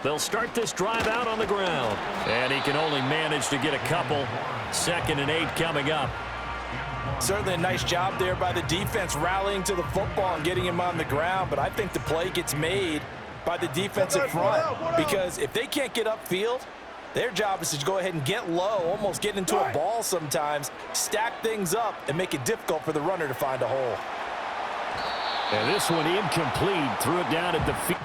They'll start this drive out on the ground. And he can only manage to get a couple. 2nd and 8 coming up. Certainly a nice job there by the defense rallying to the football and getting him on the ground. But I think the play gets made by the defensive front. Because if they can't get upfield, their job is to go ahead and get low, almost get into a ball sometimes, stack things up, and make it difficult for the runner to find a hole. And this one incomplete. Threw it down at the feet.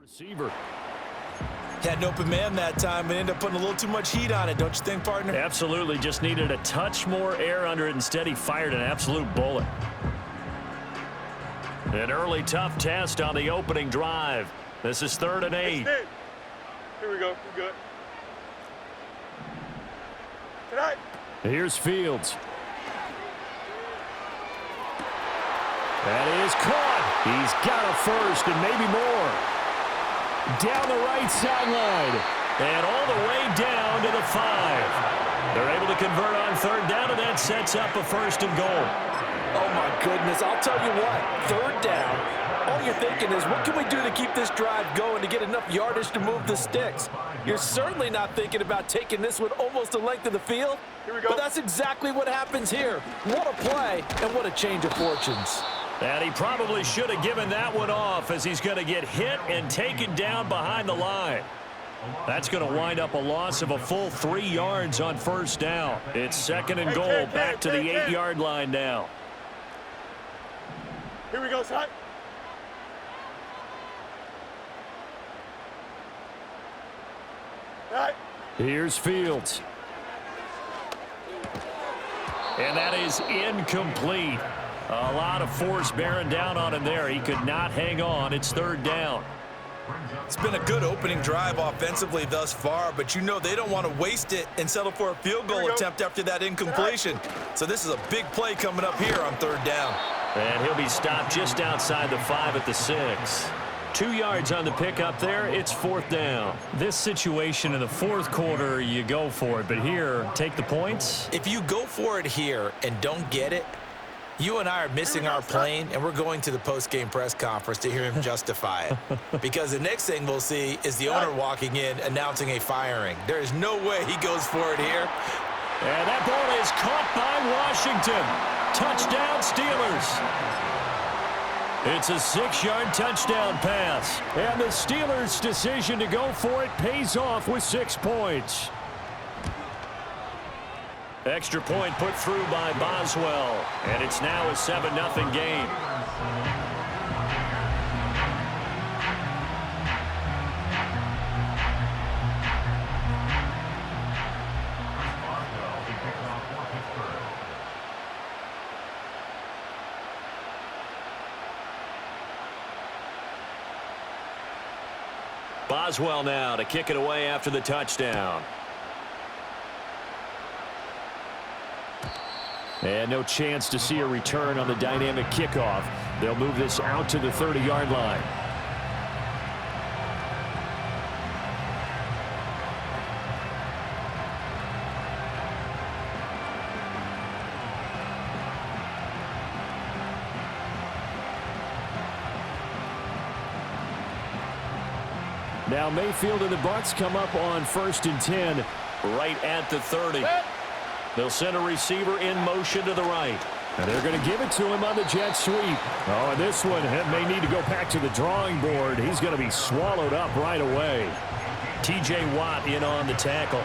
Receiver. Had an open man that time and ended up putting a little too much heat on it, don't you think, partner? Absolutely. Just needed a touch more air under it. Instead, he fired an absolute bullet. An early tough test on the opening drive. This is 3rd and 8. Here we go. We're good. Tonight. Here's Fields. That is caught. He's got a first and maybe more. Down the right sideline. And all the way down to the 5. They're able to convert on 3rd down, and that sets up a 1st and goal. Oh, my goodness. I'll tell you what. 3rd down. All you're thinking is, what can we do to keep this drive going to get enough yardage to move the sticks? You're certainly not thinking about taking this one almost the length of the field. Here we go. But that's exactly what happens here. What a play and what a change of fortunes. And he probably should have given that one off, as he's going to get hit and taken down behind the line. That's going to wind up a loss of a full 3 yards on 1st down. It's 2nd and goal, back to the 8-yard line now. Here we go, son. All right. Here's Fields. And that is incomplete. A lot of force bearing down on him there. He could not hang on. It's 3rd down. It's been a good opening drive offensively thus far, but you know they don't want to waste it and settle for a field goal attempt after that incompletion. So this is a big play coming up here on 3rd down. And he'll be stopped just outside the 5 at the 6. 2 yards on the pickup there. It's 4th down. This situation in the 4th quarter, you go for it. But here, take the points. If you go for it here and don't get it, you and I are missing our plane, and we're going to the post-game press conference to hear him justify it. Because the next thing we'll see is the owner walking in announcing a firing. There is no way he goes for it here. And that ball is caught by Washington. Touchdown, Steelers. It's a 6-yard touchdown pass. And the Steelers' decision to go for it pays off with 6 points. Extra point put through by Boswell. And it's now a 7-0 game. Boswell now to kick it away after the touchdown. And no chance to see a return on the dynamic kickoff. They'll move this out to the 30-yard line. Now Mayfield and the Bucs come up on 1st and 10 right at the 30. They'll send a receiver in motion to the right. And they're going to give it to him on the jet sweep. Oh, and this one may need to go back to the drawing board. He's going to be swallowed up right away. T.J. Watt in on the tackle.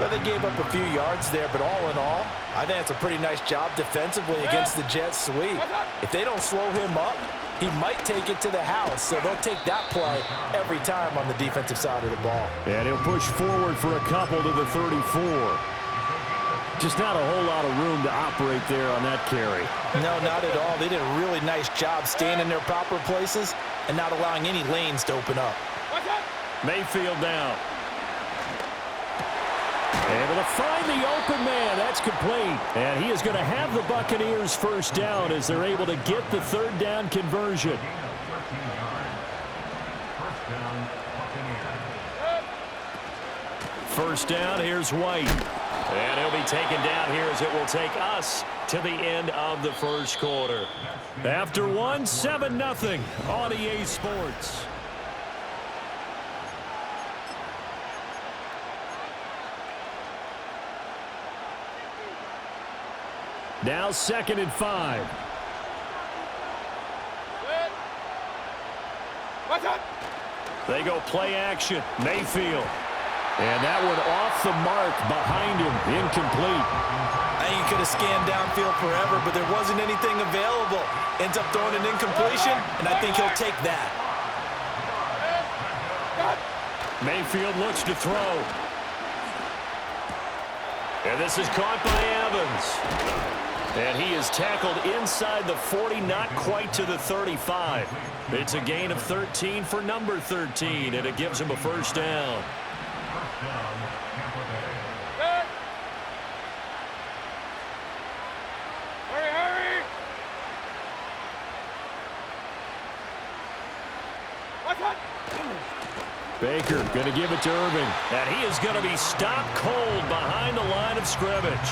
Well, they gave up a few yards there, but all in all, I think that's a pretty nice job defensively against the jet sweep. If they don't slow him up, he might take it to the house, so they'll take that play every time on the defensive side of the ball. And he'll push forward for a couple to the 34. Just not a whole lot of room to operate there on that carry. No, not at all. They did a really nice job staying in their proper places and not allowing any lanes to open up. Mayfield down. Able to find the open man. That's complete. And he is going to have the Buccaneers first down as they're able to get the third down conversion. First down, here's White. And he'll be taken down here as it will take us to the end of the first quarter. After one, 7-0 on EA Sports. Now 2nd and 5. They go play action. Mayfield. And that one off the mark behind him. Incomplete. I think he could have scanned downfield forever, but there wasn't anything available. Ends up throwing an incompletion, and I think he'll take that. Mayfield looks to throw. And this is caught by Evans. And he is tackled inside the 40, not quite to the 35. It's a gain of 13 for number 13, and it gives him a first down. Baker going to give it to Irving. And he is going to be stopped cold behind the line of scrimmage.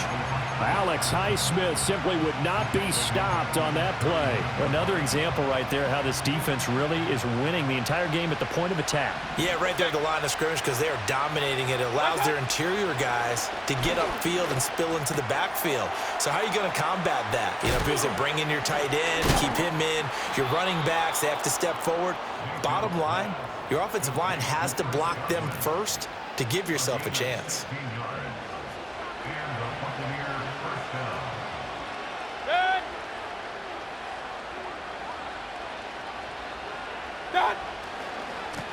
Alex Highsmith simply would not be stopped on that play. Another example right there how this defense really is winning the entire game at the point of attack. Yeah, right there at the line of scrimmage because they are dominating it. It allows their interior guys to get upfield and spill into the backfield. So how are you going to combat that? You know, because they bring in your tight end, keep him in. Your running backs, they have to step forward. Bottom line, your offensive line has to block them first to give yourself a chance.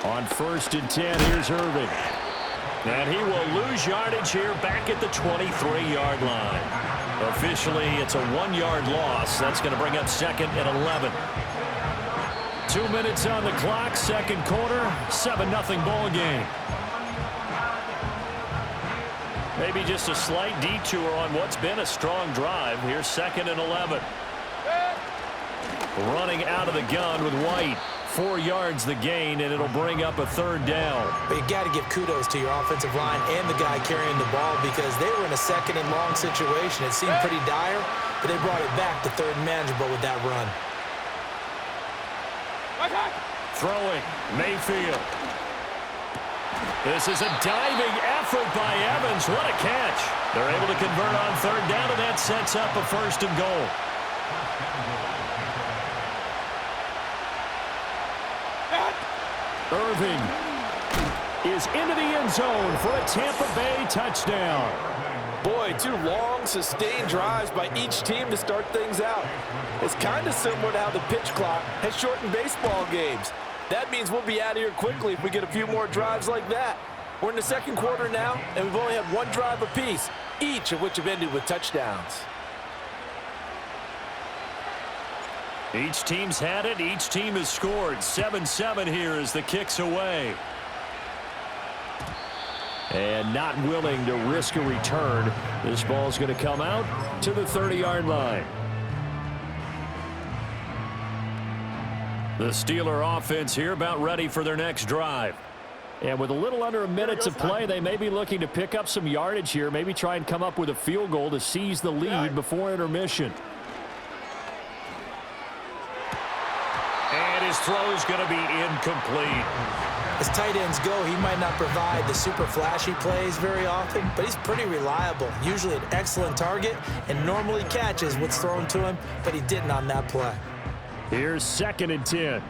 On 1st and 10, here's Irving. And he will lose yardage here back at the 23-yard line. Officially, it's a 1-yard loss. That's going to bring up 2nd and 11. 2 minutes on the clock, second quarter, 7-0 ball game. Maybe just a slight detour on what's been a strong drive. Here's 2nd and 11. Running out of the gun with White. 4 yards the gain, and it'll bring up a third down. But you got to give kudos to your offensive line and the guy carrying the ball because they were in a 2nd and long situation. It seemed pretty dire, but they brought it back to 3rd and manageable with that run. Throwing, Mayfield. This is a diving effort by Evans. What a catch. They're able to convert on 3rd down, and that sets up a 1st and goal. Irving is into the end zone for a Tampa Bay touchdown. Boy, 2 long, sustained drives by each team to start things out. It's kind of similar to how the pitch clock has shortened baseball games. That means we'll be out of here quickly if we get a few more drives like that. We're in the 2nd quarter now, and we've only had 1 drive apiece, each of which have ended with touchdowns. Each team's had it. Each team has scored. 7-7 here as the kick's away. And not willing to risk a return. This ball's going to come out to the 30-yard line. The Steeler offense here about ready for their next drive. And with a little under a minute to play, they may be looking to pick up some yardage here, maybe try and come up with a field goal to seize the lead before intermission. And his throw is going to be incomplete. As tight ends go, he might not provide the super flashy plays very often, but he's pretty reliable, usually an excellent target, and normally catches what's thrown to him, but he didn't on that play. Here's 2nd and 10.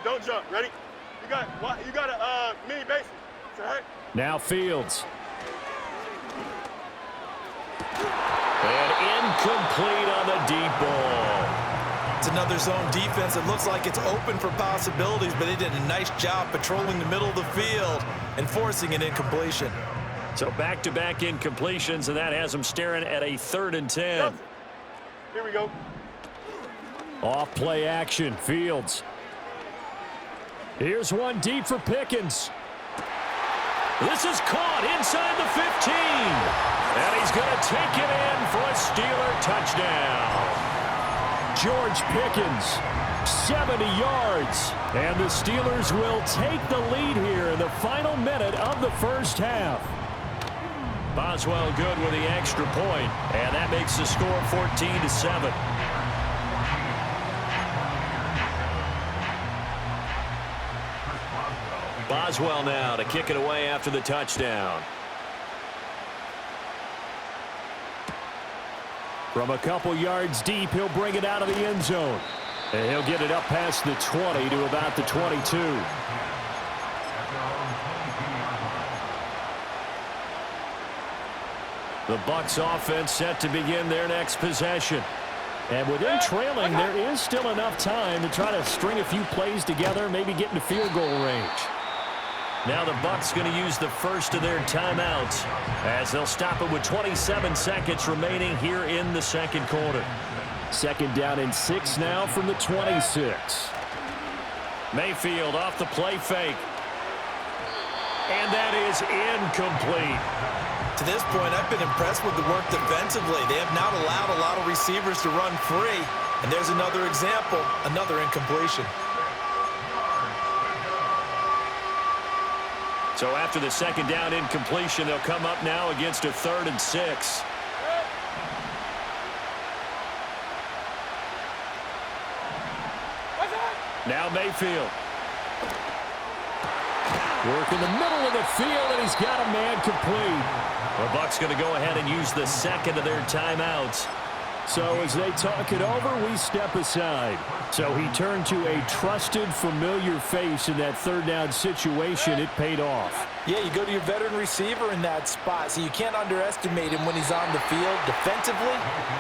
Don't jump. Ready? You got a mini bases. All right? Now Fields. And incomplete on the deep ball. It's another zone defense. It looks like it's open for possibilities, but they did a nice job patrolling the middle of the field and forcing an incompletion. So back-to-back incompletions, and that has them staring at a 3rd and 10. Here we go. Off play action, Fields. Here's one deep for Pickens. This is caught inside the 15. And he's going to take it in for a Steeler touchdown. George Pickens, 70 yards. And the Steelers will take the lead here in the final minute of the first half. Boswell good with the extra point, and that makes the score 14-7. Boswell now to kick it away after the touchdown. From a couple yards deep, he'll bring it out of the end zone. And he'll get it up past the 20 to about the 22. The Bucs offense set to begin their next possession. And with them trailing, there is still enough time to try to string a few plays together, maybe get into field goal range. Now the Bucs going to use the first of their timeouts as they'll stop it with 27 seconds remaining here in the second quarter. Second down and 6 now from the 26. Mayfield off the play fake. And that is incomplete. To this point, I've been impressed with the work defensively. They have not allowed a lot of receivers to run free. And there's another example, another incompletion. So after the second down incompletion, they'll come up now against a 3rd and 6. Now Mayfield. Work in the middle of the field, and he's got a man complete. The Bucs going to go ahead and use the second of their timeouts. So as they talk it over, we step aside. So he turned to a trusted, familiar face in that third down situation. It paid off. Yeah, you go to your veteran receiver in that spot, so you can't underestimate him when he's on the field. Defensively,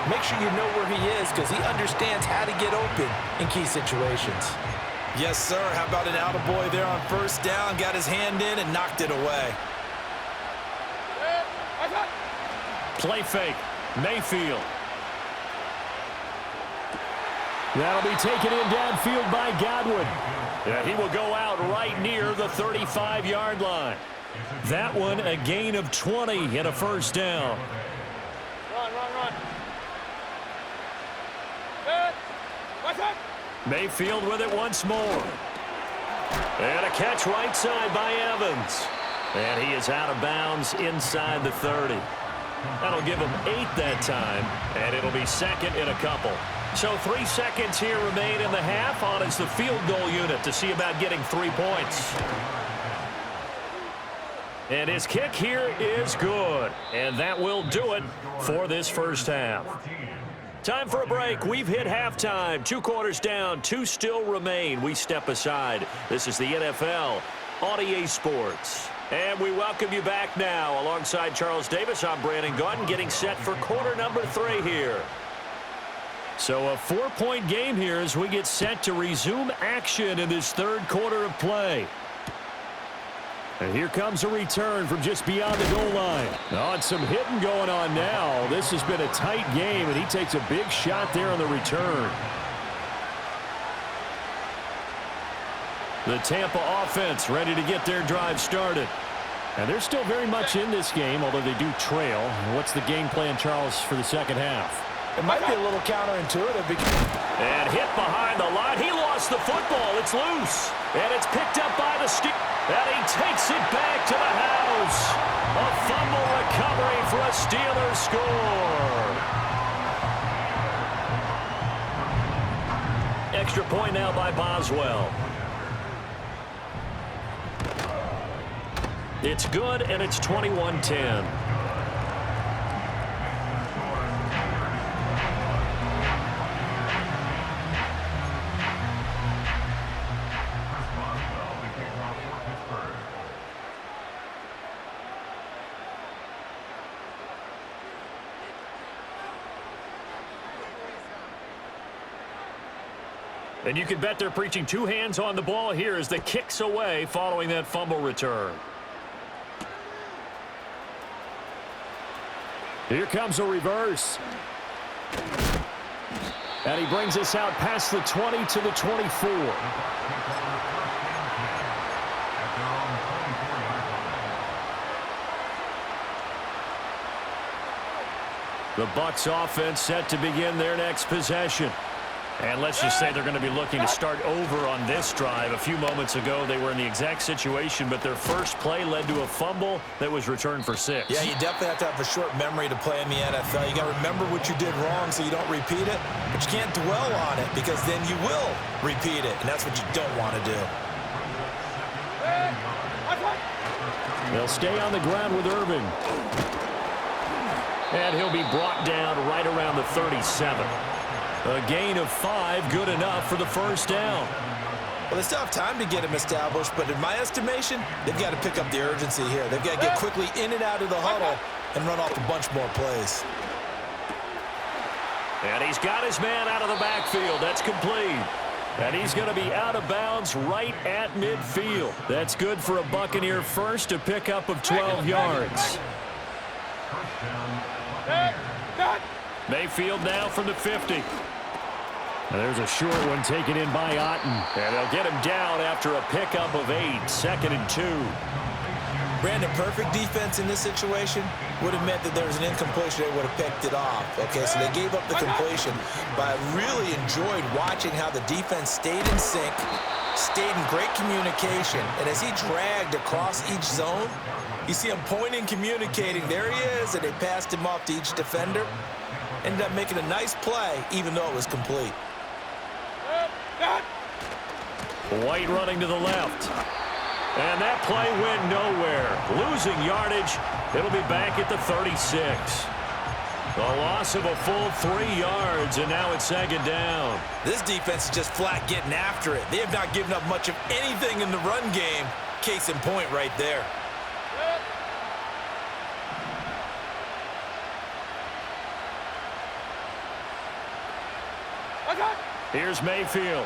make sure you know where he is because he understands how to get open in key situations. Yes, sir. How about an attaboy there on first down? Got his hand in and knocked it away. Play fake. Mayfield. That'll be taken in downfield by Godwin. And he will go out right near the 35-yard line. That one a gain of 20 and a first down. Run. Mayfield with it once more. And a catch right side by Evans. And he is out of bounds inside the 30. That'll give him 8 that time, and it'll be second in a couple. So 3 seconds here remain in the half on as the field goal unit to see about getting 3 points. And his kick here is good, and that will do it for this first half. Time for a break. We've hit halftime. 2 quarters down, 2 still remain. We step aside. This is the NFL on EA Sports. And we welcome you back now. Alongside Charles Davis, I'm Brandon Gaudin, getting set for quarter number 3 here. So a 4-point game here as we get set to resume action in this third quarter of play. And here comes a return from just beyond the goal line. Oh, and some hitting going on now. This has been a tight game, and he takes a big shot there on the return. The Tampa offense ready to get their drive started. And they're still very much in this game, although they do trail. What's the game plan, Charles, for the second half? It might be a little counterintuitive. And hit behind the line. He lost the football. It's loose. And it's picked up by the Steelers. And he takes it back to the house. A fumble recovery for a Steelers score. Extra point now by Boswell. It's good, and it's 21-10. And you can bet they're preaching 2 hands on the ball here as the kick's away following that fumble return. Here comes a reverse. And he brings us out past the 20 to the 24. The Bucs offense set to begin their next possession. And let's just say they're going to be looking to start over on this drive. A few moments ago, they were in the exact situation, but their first play led to a fumble that was returned for 6. Yeah, you definitely have to have a short memory to play in the NFL. You got to remember what you did wrong so you don't repeat it, but you can't dwell on it because then you will repeat it, and that's what you don't want to do. They'll stay on the ground with Irving. And he'll be brought down right around the 37. A gain of 5, good enough for the first down. Well, they still have time to get him established, but in my estimation, they've got to pick up the urgency here. They've got to get quickly in and out of the huddle and run off a bunch more plays. And he's got his man out of the backfield. That's complete. And he's going to be out of bounds right at midfield. That's good for a Buccaneer first, a pickup of 12 yards. Mayfield now from the 50. And there's a short one taken in by Otten. And they'll get him down after a pickup of 8, 2nd and 2. Brandon, perfect defense in this situation would have meant that there was an incompletion. They would have picked it off. Okay, so they gave up the completion. But I really enjoyed watching how the defense stayed in sync, stayed in great communication. And as he dragged across each zone, you see him pointing, communicating. There he is, and they passed him off to each defender. Ended up making a nice play, even though it was complete. White running to the left. And that play went nowhere. Losing yardage. It'll be back at the 36. The loss of a full 3 yards, and now it's 2nd down. This defense is just flat getting after it. They have not given up much of anything in the run game. Case in point right there. Here's Mayfield.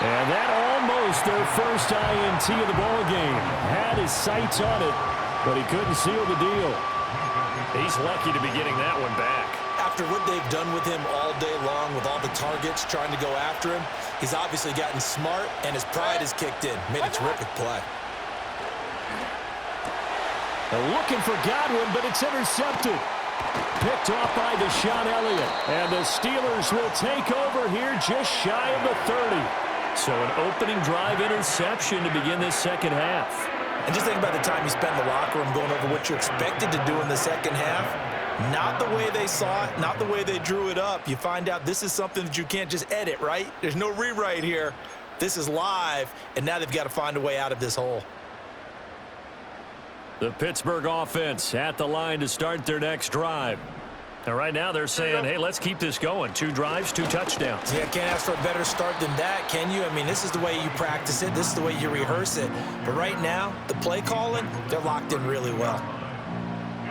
And that almost their first INT of the ball game. Had his sights on it, but he couldn't seal the deal. He's lucky to be getting that one back. After what they've done with him all day long, with all the targets trying to go after him, he's obviously gotten smart, and his pride has kicked in. Made a terrific play. They're looking for Godwin, but it's intercepted. Picked off by Deshaun Elliott. And the Steelers will take over here just shy of the 30. So an opening drive interception to begin this second half. And just think about the time you spent in the locker room going over what you expected to do in the second half. Not the way they saw it, not the way they drew it up. You find out this is something that you can't just edit, right? There's no rewrite here. This is live, and now they've got to find a way out of this hole. The Pittsburgh offense at the line to start their next drive. And right now they're saying, hey, let's keep this going. 2 drives, 2 touchdowns. Yeah, can't ask for a better start than that, can you? I mean, this is the way you practice it. This is the way you rehearse it. But right now, the play calling, they're locked in really well.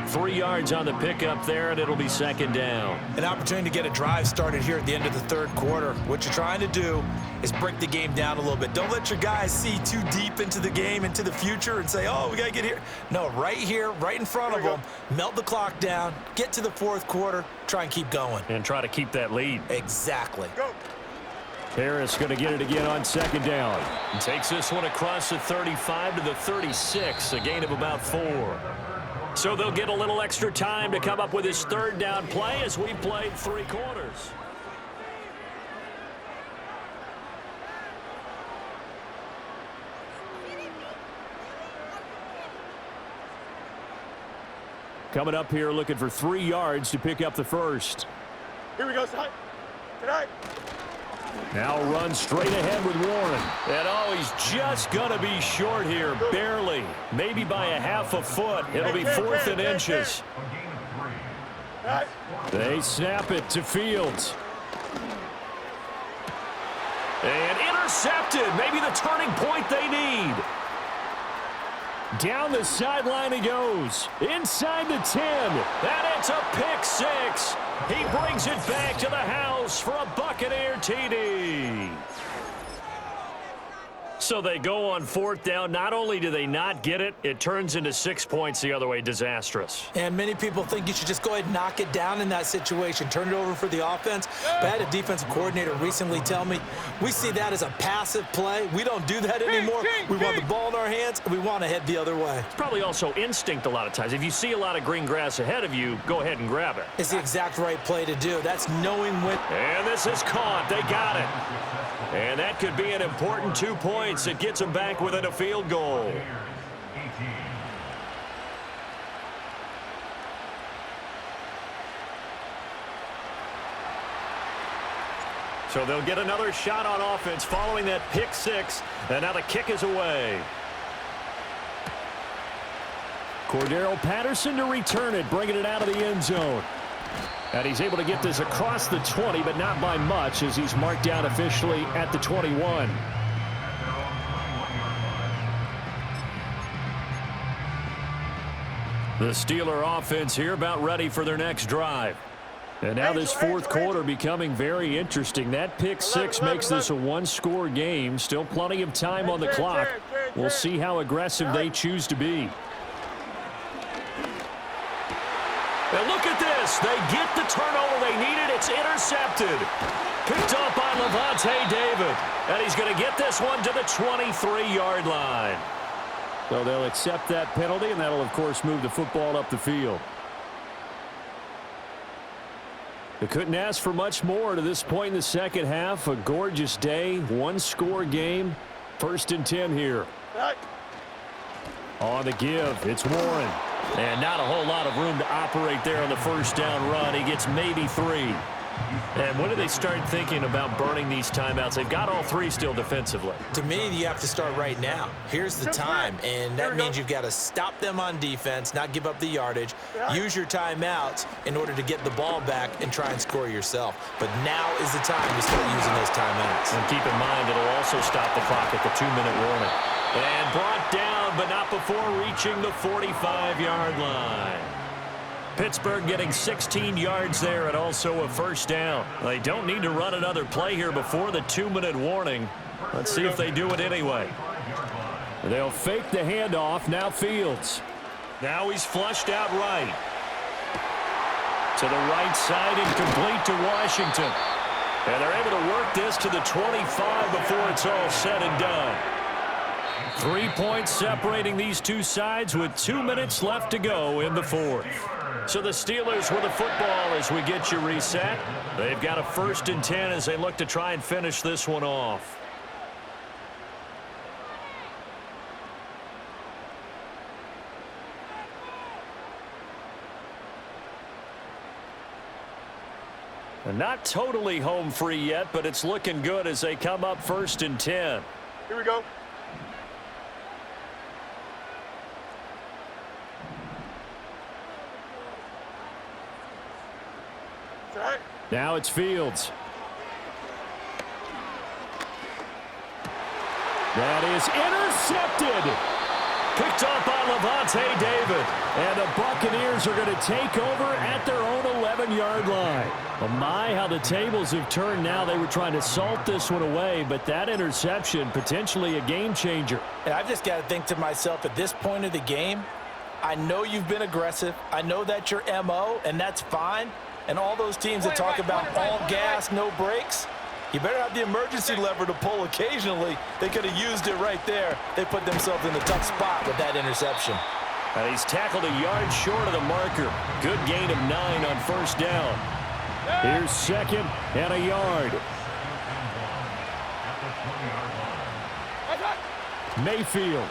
3 yards on the pickup there, and it'll be 2nd down. An opportunity to get a drive started here at the end of the 3rd quarter. What you're trying to do is break the game down a little bit. Don't let your guys see too deep into the game, into the future, and say, oh, we got to get here. No, right here, right in front of them, melt the clock down, get to the 4th quarter, try and keep going. And try to keep that lead. Exactly. Go. Harris going to get it again on 2nd down. Takes this one across the 35 to the 36, a gain of about 4. So they'll get a little extra time to come up with his 3rd down play as we've played 3 quarters. Coming up here looking for 3 yards to pick up the first. Here we go, son. Tonight. Now run straight ahead with Warren. And oh, he's just going to be short here, barely. Maybe by a half a foot. It'll be 4th and inches. They snap it to Fields. And intercepted. Maybe the turning point they need. Down the sideline he goes. Inside the 10. And it's a pick 6. He brings it back to the house for a Buccaneer TD. So they go on 4th down. Not only do they not get it, it turns into 6 points the other way. Disastrous. And many people think you should just go ahead and knock it down in that situation. Turn it over for the offense. But I had a defensive coordinator recently tell me, we see that as a passive play. We don't do that anymore. We want the ball in our hands, and we want to head the other way. It's probably also instinct a lot of times. If you see a lot of green grass ahead of you, go ahead and grab it. It's the exact right play to do. That's knowing when. And this is caught. They got it. And that could be an important 2 points. It gets them back within a field goal. So they'll get another shot on offense following that pick 6. And now the kick is away. Cordero Patterson to return it, bringing it out of the end zone. And he's able to get this across the 20, but not by much, as he's marked down officially at the 21. The Steeler offense here about ready for their next drive. And now this fourth quarter becoming very interesting. That pick 6 makes this a one-score game. Still plenty of time on the clock. We'll see how aggressive they choose to be. And look at this. They get the turnover they needed. It's intercepted. Picked up by Levante David. And he's going to get this one to the 23-yard line. So they'll accept that penalty, and that'll, of course, move the football up the field. They couldn't ask for much more to this point in the second half. A gorgeous day, one-score game. 1st and 10 here. On the give, it's Warren. And not a whole lot of room to operate there on the 1st down run. He gets maybe 3. And when do they start thinking about burning these timeouts? They've got all 3 still defensively. To me, you have to start right now. Here's the time, and that means you've got to stop them on defense, not give up the yardage, use your timeouts in order to get the ball back and try and score yourself. But now is the time to start using those timeouts. And keep in mind, it'll also stop the clock at the 2-minute warning. And brought down, but not before reaching the 45-yard line. Pittsburgh getting 16 yards there and also a 1st down. They don't need to run another play here before the 2-minute warning. Let's see if they do it anyway. They'll fake the handoff. Now Fields. Now he's flushed out right. To the right side and complete to Washington. And they're able to work this to the 25 before it's all said and done. 3 points separating these two sides with 2 minutes left to go in the 4th. So the Steelers with the football as we get you reset. They've got a 1st and 10 as they look to try and finish this one off. And not totally home free yet, but it's looking good as they come up 1st and 10. Here we go. Now it's Fields. That is intercepted. Picked up by Levante David. And the Buccaneers are going to take over at their own 11-yard line. Oh my, how the tables have turned now. They were trying to salt this one away, but that interception, potentially a game changer. And I've just got to think to myself, at this point of the game, I know you've been aggressive. I know that's your MO, and that's fine. And all those teams that talk about all gas, no brakes, you better have the emergency lever to pull occasionally. They could have used it right there. They put themselves in a tough spot with that interception. And he's tackled a yard short of the marker. Good gain of 9 on 1st down. Here's 2nd and a yard. Mayfield.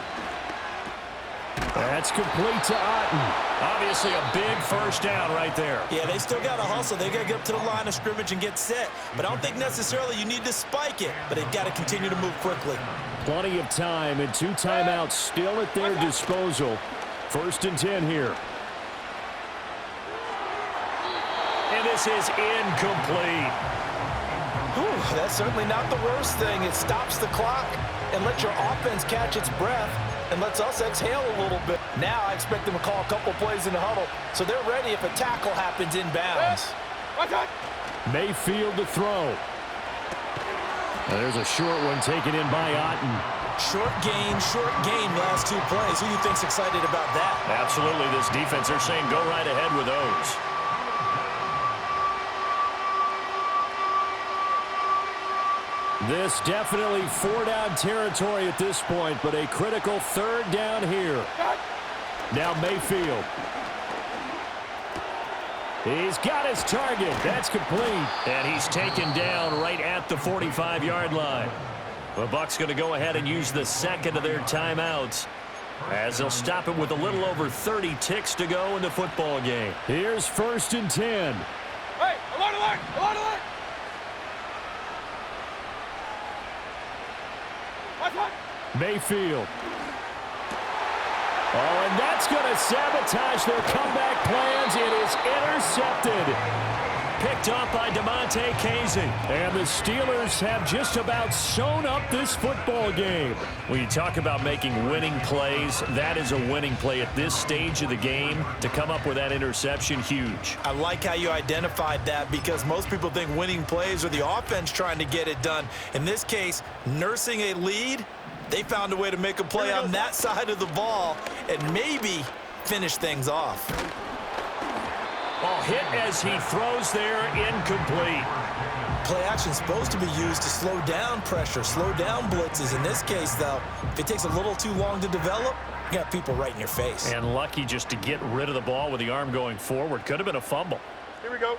That's complete to Otten. Obviously a big 1st down right there. Yeah, they still got to hustle. They got to get up to the line of scrimmage and get set. But I don't think necessarily you need to spike it. But they've got to continue to move quickly. Plenty of time and 2 timeouts still at their disposal. 1st and 10 here. And this is incomplete. Whew, that's certainly not the worst thing. It stops the clock and lets your offense catch its breath and lets us exhale a little bit. Now I expect them to call a couple plays in the huddle, so they're ready if a tackle happens inbounds. Mayfield to throw. There's a short one taken in by Otten. Short gain, last 2 plays. Who do you think's excited about that? Absolutely, this defense, they're saying go right ahead with those. This definitely 4-down territory at this point, but a critical 3rd down here. Now Mayfield. He's got his target. That's complete. And he's taken down right at the 45-yard line. The Bucs going to go ahead and use the second of their timeouts as they'll stop it with a little over 30 ticks to go in the football game. Here's 1st and 10. Hey, alert, alert, alert, alert. What? Mayfield. Oh, and that's going to sabotage their comeback plans. It is intercepted. Picked up by DeMonte Casey. And the Steelers have just about sewn up this football game. When you talk about making winning plays, that is a winning play at this stage of the game. To come up with that interception, huge. I like how you identified that because most people think winning plays are the offense trying to get it done. In this case, nursing a lead, they found a way to make a play on that side of the ball and maybe finish things off. Ball hit as he throws there, incomplete. Play action supposed to be used to slow down pressure, slow down blitzes. In this case, though, if it takes a little too long to develop, you got people right in your face. And lucky just to get rid of the ball with the arm going forward. Could have been a fumble. Here we go.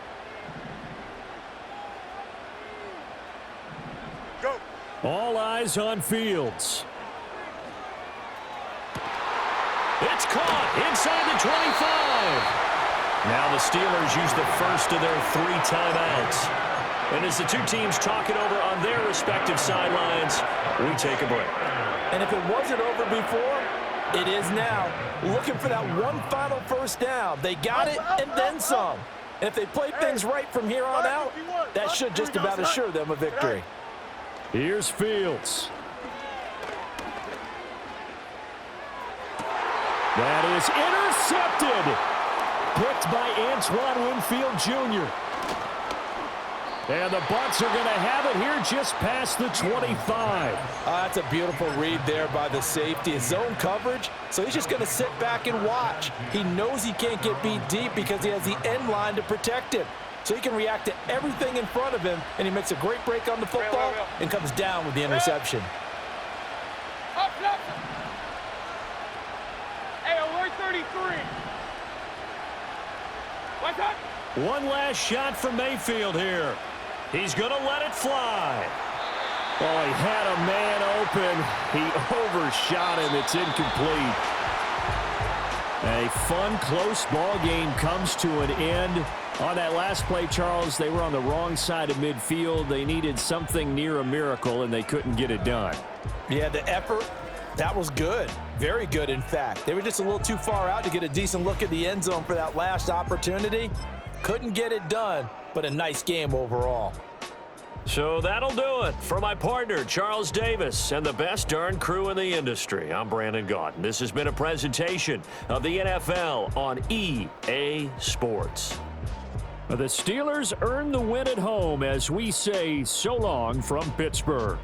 Go. All eyes on Fields. It's caught inside the 25. Now the Steelers use the first of their 3 timeouts. And as the 2 teams talk it over on their respective sidelines, we take a break. And if it wasn't over before, it is now. Looking for that one final 1st down. They got it and then some. And if they play things right from here on out, that should just about assure them a victory. Here's Fields. That is intercepted. Picked by Antoine Winfield Jr. And the Bucs are going to have it here just past the 25. That's a beautiful read there by the safety. His zone coverage, so he's just going to sit back and watch. He knows he can't get beat deep because he has the end line to protect him. So he can react to everything in front of him, and he makes a great break on the football and comes down with the interception. Up, up. Hey, alert 33. What's up? One last shot from Mayfield here. He's going to let it fly. Oh, he had a man open. He overshot him. It's incomplete. A fun, close ball game comes to an end. On that last play, Charles, they were on the wrong side of midfield. They needed something near a miracle, and they couldn't get it done. Yeah, the effort, that was good. Very good, in fact. They were just a little too far out to get a decent look at the end zone for that last opportunity. Couldn't get it done, but a nice game overall. So that'll do it for my partner, Charles Davis, and the best darn crew in the industry. I'm Brandon Gaudin. This has been a presentation of the NFL on EA Sports. The Steelers earn the win at home as we say so long from Pittsburgh.